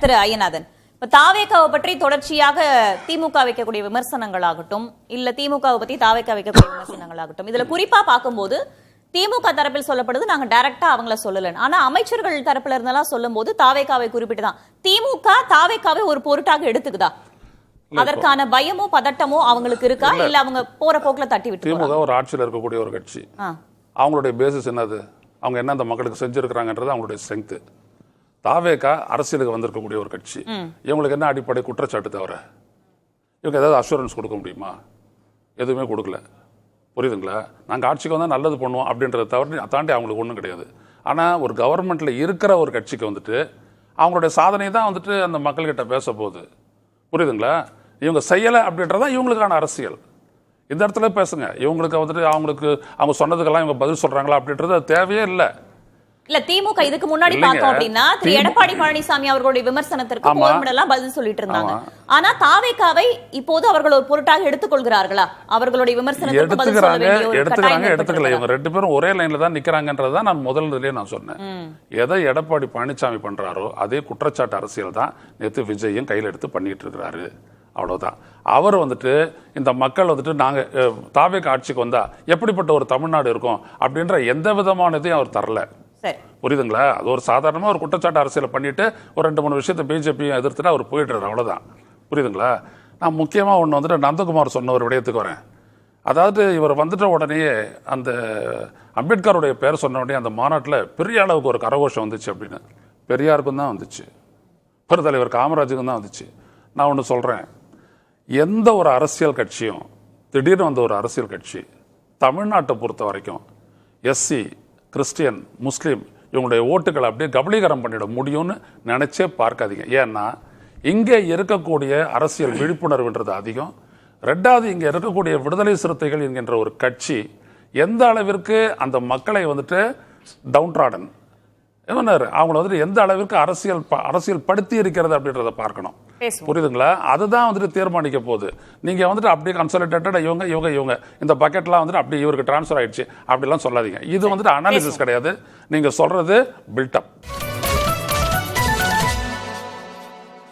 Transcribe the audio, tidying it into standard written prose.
திரு ஐயநாதன், இப்ப தாவேகாவை பற்றி தொடர்ச்சியாக திமுக வைக்கக்கூடிய விமர்சனங்களாகட்டும், இல்ல திமுகவை பத்தி தாவேகா வைக்கக்கூடிய விமர்சனங்களாகட்டும், இதுல குறிப்பா பார்க்கும்போது திமுக தரப்பில் சொல்லப்படுது நாங்க டைரக்டா அவங்கள சொல்லல, ஆனா அமைச்சர்கள் தரப்புல இருந்தெல்லாம் சொல்லும் போது தாவேகாவை குறிப்பிட்டுதான். திமுக தாவேகாவை ஒரு பொருட்டாக எடுத்துக்குதா? அதற்கான பயமோ பதட்டமோ அவங்களுக்கு இருக்கா, இல்ல அவங்க போற போக்குல தட்டி விட்டு? திமுக ஒரு ஆட்சியில் இருக்கக்கூடிய ஒரு கட்சி, அவங்களுடைய பேசிஸ் என்னது, அவங்க என்ன அந்த மக்களுக்கு செஞ்சிருக்கிறாங்கன்றது அவங்களுடைய ஸ்ட்ரென்த். தாவேகா அரசியலுக்கு வந்திருக்கக்கூடிய ஒரு கட்சி, இவங்களுக்கு என்ன அடிப்படை குற்றச்சாட்டு தவிர இவங்க ஏதாவது அஷூரன்ஸ் கொடுக்க முடியுமா? எதுவுமே கொடுக்கல. புரியுதுங்களா? நாங்கள் ஆட்சிக்கு வந்தால் நல்லது பண்ணுவோம் அப்படின்றத தவிர தாண்டி அவங்களுக்கு ஒன்றும் கிடையாது. ஆனால் ஒரு கவர்மெண்ட்டில் இருக்கிற ஒரு கட்சிக்கு வந்துட்டு அவங்களுடைய சாதனை தான் வந்துட்டு அந்த மக்கள்கிட்ட பேச போகுது. புரியுதுங்களா? இவங்க செய்யலை அப்படின்றதான் இவங்களுக்கான அரசியல். இந்த இடத்துல பேசுங்க. இவங்களுக்கு வந்துட்டு அவங்க சொன்னதுக்கெல்லாம் இவங்க பதில் சொல்றாங்களா அப்படின்றது அது தேவையே இல்லை. இல்ல திமுக இதுக்கு முன்னாடி பார்த்தோம் அப்படின்னா திரு எடப்பாடி பழனிசாமி அவர்களுடைய விமர்சனத்திற்கு போர்மடெல்லாம் பதில் சொல்லிட்டு இருந்தாங்க. ஆனா தாவேகாவை இப்போது அவர்கள் ஒரு பொருட்டாக எடுத்துக்கொள்கிறார்களா? அவர்களுடைய விமர்சனத்திற்கு பதில் சொல்ல வேண்டிய ஒரு கட்டாயம் எடுத்துக்கல. இவங்க ரெண்டு பேரும் ஒரே லைன்ல தான் நிக்கிறாங்கன்றதான் நான் முதல்ல நான் சொன்னேன். எதை எடப்பாடி பழனிசாமி பண்றாரோ அதே குற்றச்சாட்டு அரசியல் தான் நேற்று விஜயும் கையில் எடுத்து பண்ணிட்டு இருக்கிறாரு. அவ்வளவுதான். அவர் வந்துட்டு இந்த மக்கள் வந்துட்டு நாங்க தாவேகா ஆட்சிக்கு வந்தா எப்படிப்பட்ட ஒரு தமிழ்நாடு இருக்கும் அப்படின்ற எந்த விதமான இதையும் அவர் தரல. புரியுதுங்களா? அது ஒரு சாதாரணமா ஒரு குற்றச்சாட்டு அரசியலை பண்ணிட்டு ஒரு 2-3 விஷயத்தை பிஜேபியும் எதிர்த்துட்டு அவர் போயிடுறாரு. அவ்வளவுதான். புரியுதுங்களா? நான் முக்கியமா ஒண்ணு வந்துட்டு நந்தகுமார் சொன்ன ஒரு விடயத்துக்கு வரேன். அதாவது இவர் வந்துட்ட உடனேயே அந்த அம்பேத்கருடைய பேர் சொன்ன உடனே அந்த மாநாட்டில் பெரிய அளவுக்கு ஒரு கரகோஷம் வந்துச்சு அப்படின்னு. பெரியாருக்கும் தான் வந்துச்சு, பெருந்தலைவர் காமராஜுக்கும் தான் வந்துச்சு. நான் ஒன்று சொல்றேன், எந்த ஒரு அரசியல் கட்சியும் திடீர்னு வந்த ஒரு அரசியல் கட்சி தமிழ்நாட்டை பொறுத்த வரைக்கும் எஸ்சி, கிறிஸ்டியன், முஸ்லீம் இவங்களுடைய ஓட்டுகளை அப்படியே கபலீகரம் பண்ணிட முடியும்னு நினைச்சே பார்க்காதீங்க. ஏன்னா இங்கே இருக்கக்கூடிய அரசியல் விழிப்புணர்வுன்றது அதிகம். ரெண்டாவது, இங்கே இருக்கக்கூடிய விடுதலை சிறுத்தைகள் என்கின்ற ஒரு கட்சி எந்த அளவிற்கு அந்த மக்களை வந்துட்டு டவுன்ட்ராடன் அவங்கள வந்துட்டு எந்த அளவிற்கு அரசியல் படுத்தி இருக்கிறது அப்படின்றத பார்க்கணும். புரியுதுங்களா? அதுதான் வந்துட்டு தீர்மானிக்க போகுது. நீங்க வந்துட்டு அப்படியே கன்சாலிடேட்டட் இவங்க இந்த பக்கெட்லாம் வந்துட்டு அப்படியே இவருக்கு டிரான்ஸ்ஃபர் ஆயிடுச்சு அப்படிலாம் சொல்லாதீங்க. இது வந்துட்டு அனாலிசிஸ் கிடையாது. நீங்க சொல்றது பில்டப்.